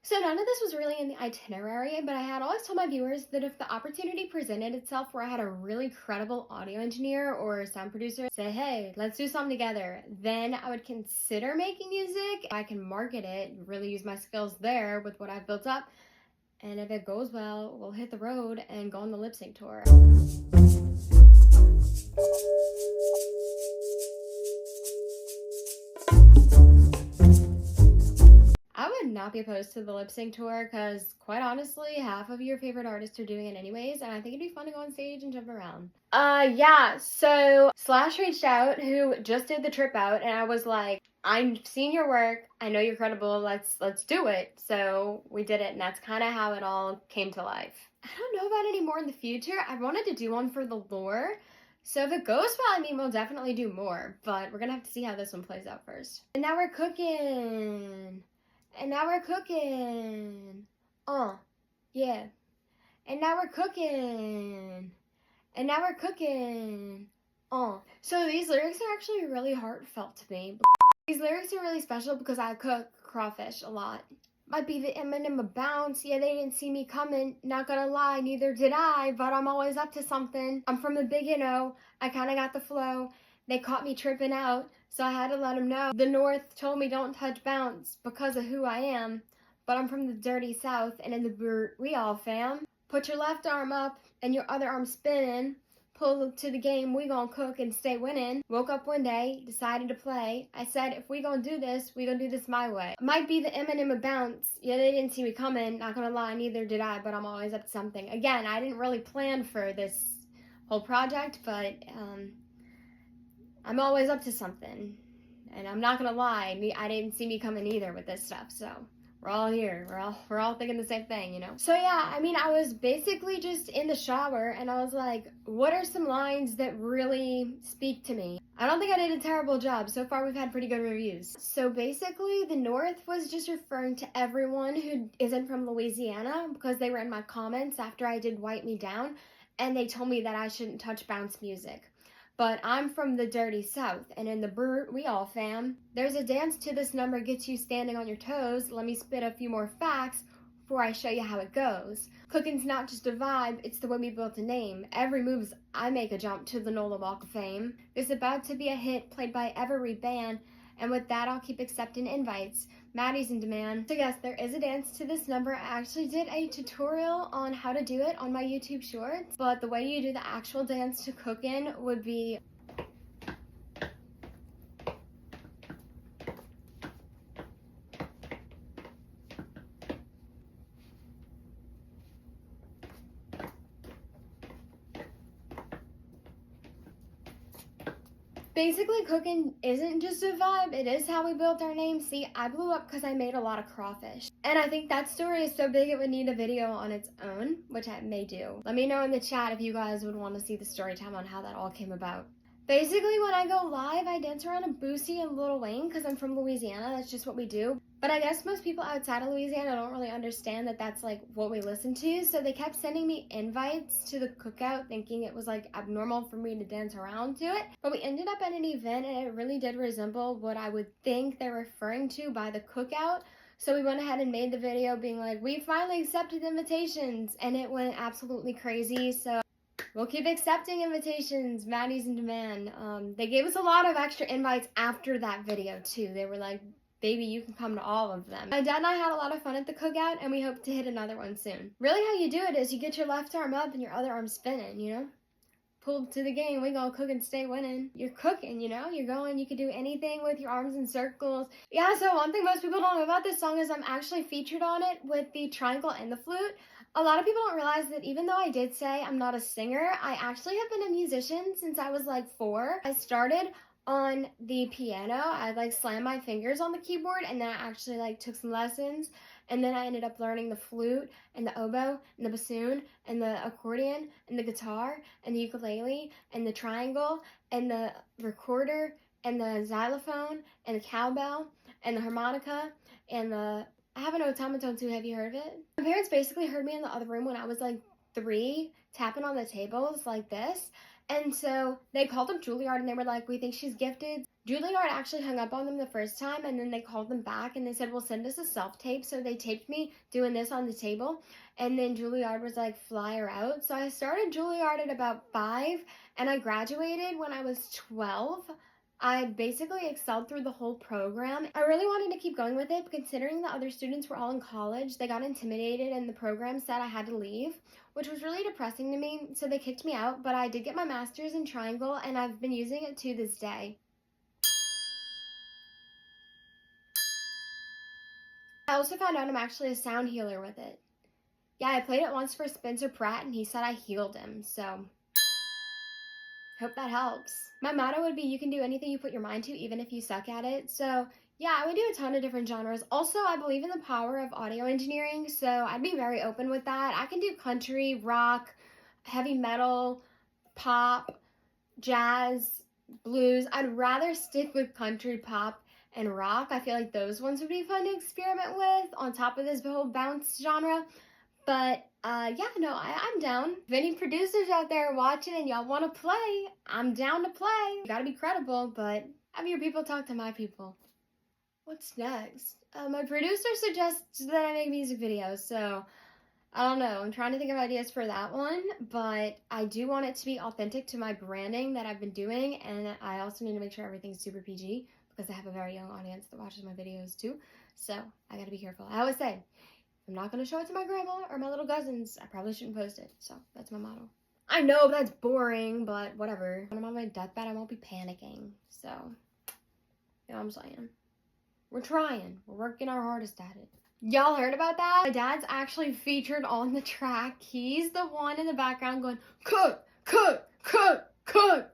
So none of this was really in the itinerary, but I had always told my viewers that if the opportunity presented itself where I had a really credible audio engineer or sound producer say, hey, let's do something together, then I would consider making music. I can market it, really use my skills there with what I've built up. And if it goes well, we'll hit the road and go on the lip sync tour. I would not be opposed to the lip sync tour because, quite honestly, half of your favorite artists are doing it anyways, and I think it'd be fun to go on stage and jump around. Yeah, so Slash reached out, who just did the trip out, and I was like, I've seen your work, I know you're credible, let's do it. So we did it, and that's kind of how it all came to life. I don't know about any more in the future. I wanted to do one for the lure. So if it goes well, I mean, we'll definitely do more, but we're gonna have to see how this one plays out first. And now we're cooking. And now we're cooking. Yeah. And now we're cooking. And now we're cooking. So these lyrics are actually really heartfelt to me. These lyrics are really special because I cook crawfish a lot. Might be the Eminem of bounce. Yeah, they didn't see me coming. Not gonna lie, neither did I, but I'm always up to something. I'm from the big I kinda got the flow. They caught me tripping out, so I had to let them know. The North told me don't touch bounce because of who I am, but I'm from the dirty South, and in the Burt, we all fam. Put your left arm up and your other arm spinning. Pull to the game, we gon' cook and stay winning. Woke up one day, decided to play. I said, if we gon' do this, we gon' do this my way. Might be the Eminem of bounce. Yeah, they didn't see me coming. Not gonna lie, neither did I, but I'm always up to something. Again, I didn't really plan for this whole project, but I'm always up to something. And I'm not gonna lie, I didn't see me coming either with this stuff, so we're all here. We're all thinking the same thing, you know? So yeah, I mean, I was basically just in the shower and I was like, what are some lines that really speak to me? I don't think I did a terrible job. So far, we've had pretty good reviews. So basically, the North was just referring to everyone who isn't from Louisiana because they were in my comments after I did Wipe Me Down and they told me that I shouldn't touch bounce music. But I'm from the dirty South, and in the Burt, we all fam. There's a dance to this number gets you standing on your toes. Let me spit a few more facts before I show you how it goes. Cooking's not just a vibe, it's the way we built a name. Every move's I make a jump to the NOLA Walk of Fame. It's about to be a hit played by every band, and with that I'll keep accepting invites. Maddie's in demand. So yes, there is a dance to this number. I actually did a tutorial on how to do it on my YouTube shorts, but the way you do the actual dance to Cookin would be basically, cooking isn't just a vibe, it is how we built our name. See, I blew up because I made a lot of crawfish. And I think that story is so big it would need a video on its own, which I may do. Let me know in the chat if you guys would want to see the story time on how that all came about. Basically, when I go live, I dance around a Boosie and Lil Wayne because I'm from Louisiana. That's just what we do. But I guess most people outside of Louisiana don't really understand that that's like what we listen to. So they kept sending me invites to the cookout thinking it was like abnormal for me to dance around to it. But we ended up at an event and it really did resemble what I would think they're referring to by the cookout. So we went ahead and made the video being like, we finally accepted invitations, and it went absolutely crazy. So we'll keep accepting invitations. Maddie's in demand. They gave us a lot of extra invites after that video too. They were like, baby, you can come to all of them. My dad and I had a lot of fun at the cookout, and we hope to hit another one soon. Really how you do it is you get your left arm up and your other arm spinning, you know? Pull to the game, we gonna cook and stay winning. You're cooking, you know? You're going, you can do anything with your arms in circles. Yeah, so one thing most people don't know about this song is I'm actually featured on it with the triangle and the flute. A lot of people don't realize that even though I did say I'm not a singer, I actually have been a musician since I was like 4. I started on the piano. I like slammed my fingers on the keyboard, and then I actually like took some lessons, and then I ended up learning the flute and the oboe and the bassoon and the accordion and the guitar and the ukulele and the triangle and the recorder and the xylophone and the cowbell and the harmonica and I have an automaton too. Have you heard of it? My parents basically heard me in the other room when I was like 3 tapping on the tables like this, And so they called up Juilliard and they were like, we think she's gifted. Juilliard actually hung up on them the first time, and then they called them back and they said, well, send us a self-tape. So they taped me doing this on the table, and then Juilliard was like, fly her out. So I started Juilliard at about 5, and I graduated when I was 12. I basically excelled through the whole program. I really wanted to keep going with it, but considering the other students were all in college, they got intimidated and the program said I had to leave, which was really depressing to me, so they kicked me out. But I did get my master's in triangle, and I've been using it to this day. I also found out I'm actually a sound healer with it. Yeah, I played it once for Spencer Pratt, and he said I healed him, so hope that helps. My motto would be, you can do anything you put your mind to, even if you suck at it. So yeah, I would do a ton of different genres. Also, I believe in the power of audio engineering, so I'd be very open with that. I can do country, rock, heavy metal, pop, jazz, blues. I'd rather stick with country, pop, and rock. I feel like those ones would be fun to experiment with on top of this whole bounce genre. But yeah, no, I'm down. If any producers out there watching and y'all want to play, I'm down to play. You gotta be credible, but have your people talk to my people. What's next? My producer suggests that I make music videos, so I don't know. I'm trying to think of ideas for that one, but I do want it to be authentic to my branding that I've been doing, and I also need to make sure everything's super PG because I have a very young audience that watches my videos too, so I gotta be careful. I always say, I'm not going to show it to my grandma or my little cousins. I probably shouldn't post it. So that's my motto. I know that's boring, but whatever. When I'm on my deathbed, I won't be panicking. So, you know what I'm saying? We're trying. We're working our hardest at it. Y'all heard about that? My dad's actually featured on the track. He's the one in the background going, cook, cook, cook, cook.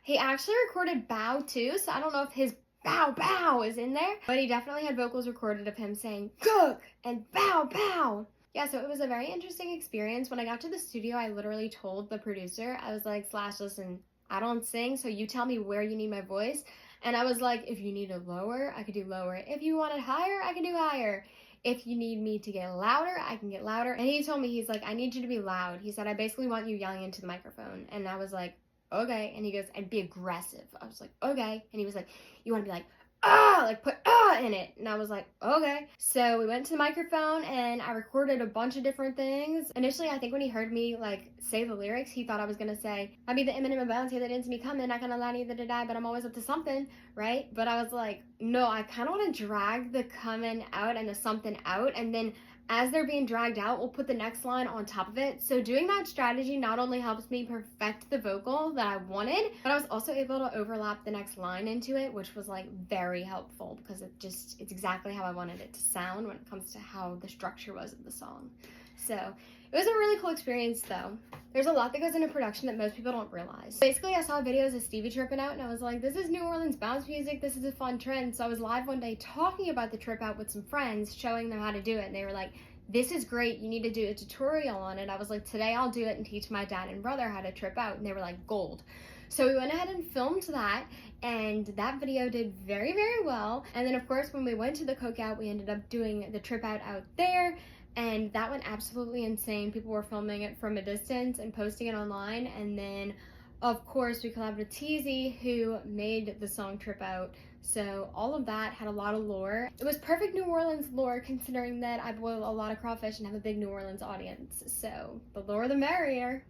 He actually recorded Bow too, so I don't know if his bow bow is in there, but he definitely had vocals recorded of him saying cook and bow bow. Yeah, so it was a very interesting experience. When I got to the studio, I literally told the producer, I was like, Slash, listen, I don't sing, so you tell me where you need my voice. And I was like, if you need it lower, I could do lower. If you want it higher, I can do higher. If you need me to get louder, I can get louder. And he told me, he's like, I need you to be loud. He said, I basically want you yelling into the microphone. And I was like, okay. And he goes, and be aggressive. I was like, okay. And he was like, you want to be like, like put in it. And I was like, okay. So we went to the microphone and I recorded a bunch of different things. Initially, I think when he heard me like say the lyrics, he thought I was gonna say, I be the Eminem bounty that ends me coming, not gonna lie neither did I, but I'm always up to something, right? But I was like, no, I kind of want to drag the coming out and the something out, and then as they're being dragged out, we'll put the next line on top of it. So doing that strategy not only helps me perfect the vocal that I wanted, but I was also able to overlap the next line into it, which was like very helpful because it's exactly how I wanted it to sound when it comes to how the structure was of the song. So it was a really cool experience though. There's a lot that goes into production that most people don't realize. Basically, I saw videos of Stevie tripping out and I was like, this is New Orleans bounce music, this is a fun trend. So I was live one day talking about the trip out with some friends, showing them how to do it. And they were like, this is great, you need to do a tutorial on it. I was like, today I'll do it and teach my dad and brother how to trip out. And they were like, gold. So we went ahead and filmed that, and that video did very, very well. And then of course, when we went to the cookout, we ended up doing the trip out there. And that went absolutely insane. People were filming it from a distance and posting it online. And then, of course, we collabed with Teasy, who made the song Trip Out. So all of that had a lot of lore. It was perfect New Orleans lore, considering that I boil a lot of crawfish and have a big New Orleans audience. So the lore the merrier.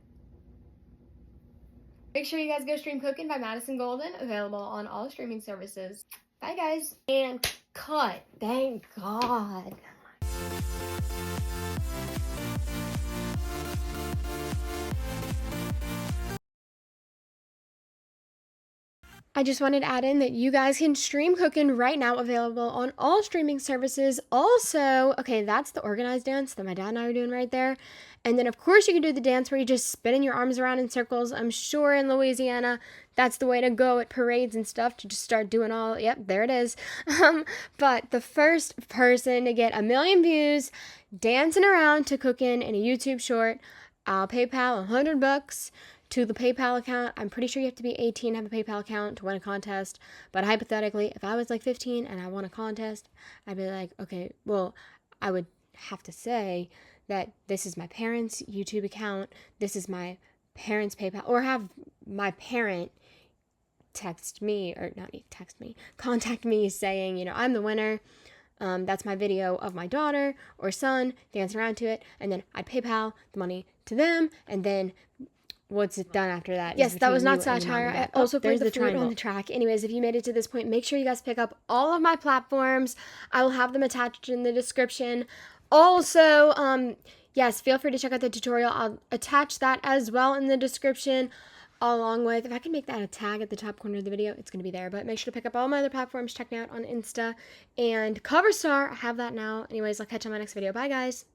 Make sure you guys go stream Cookin by Madison Golden, available on all streaming services. Bye, guys. And cut. Thank God. I just wanted to add in that you guys can stream Cookin right now, available on all streaming services. Also, okay, that's the organized dance that my dad and I are doing right there. And then, of course, you can do the dance where you just spinning your arms around in circles. I'm sure in Louisiana, that's the way to go at parades and stuff, to just start doing all, yep, there it is. But the first person to get 1 million views dancing around to Cookin in a YouTube short, I'll PayPal $100 to the PayPal account. I'm pretty sure you have to be 18 to have a PayPal account to win a contest. But hypothetically, if I was like 15 and I won a contest, I'd be like, okay, well, I would have to say that this is my parents' YouTube account, this is my parents' PayPal, or have my parent contact me saying, you know, I'm the winner. That's my video of my daughter or son dancing around to it, and then I PayPal the money to them, and then what's done after that? Yes, that was not between you and your mom satire. and I dad. also played there's the the flute triangle on the track. Anyways, if you made it to this point, make sure you guys pick up all of my platforms. I will have them attached in the description. Also, yes, feel free to check out the tutorial. I'll attach that as well in the description, along with, if I can make that a tag at the top corner of the video, it's going to be there. But make sure to pick up all my other platforms. Check me out on Insta and Coverstar. I have that now. Anyways, I'll catch you on my next video. Bye, guys.